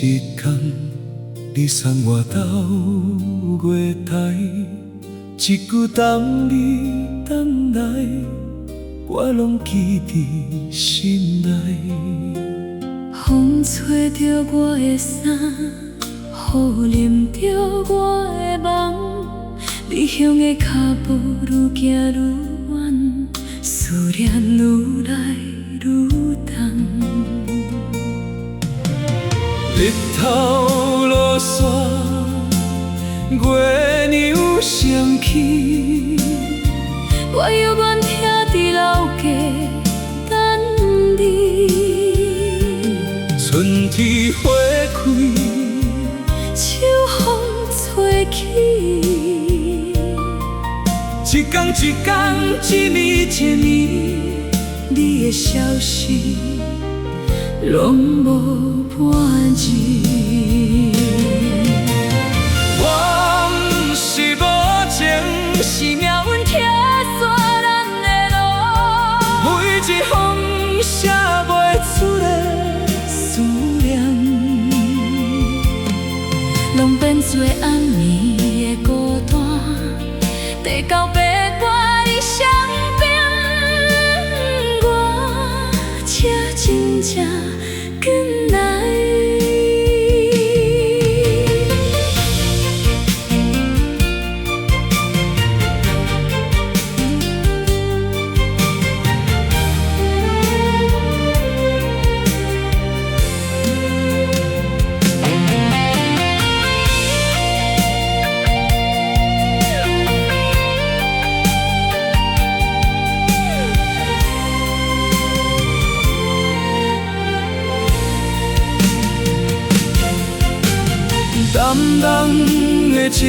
一天，你送我到月台，一句等你等来，我拢记伫心内。风吹着我的衫，雨淋着我的梦，离乡的脚步愈行愈远，思念愈来愈重。日头落山，月娘升起，我犹原徛伫老家等你。春天花开，秋风吹起，一天一天，一年一年，你的消息拢无半字。往事无情，是命运拆散咱的路，每一封写袂出的思念，拢变做暗暝的孤单，地到白我你相并，我才真正转来。淡淡的情，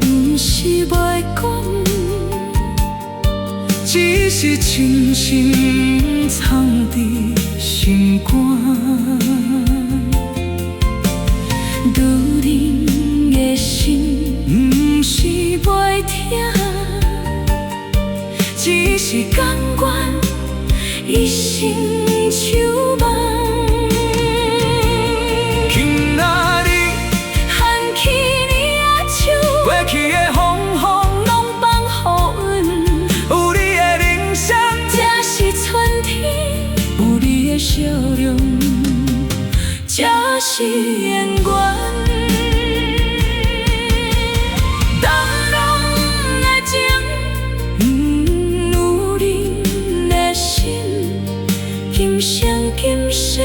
不是袂讲，只是深深藏伫心肝。女人的心不是袂疼，只是甘愿一生相望。过去的风风拢放予阮，有你的人生才是春天，有你的笑容才是缘缘。动人的情，女人的心，今生今世，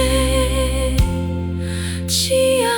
只爱。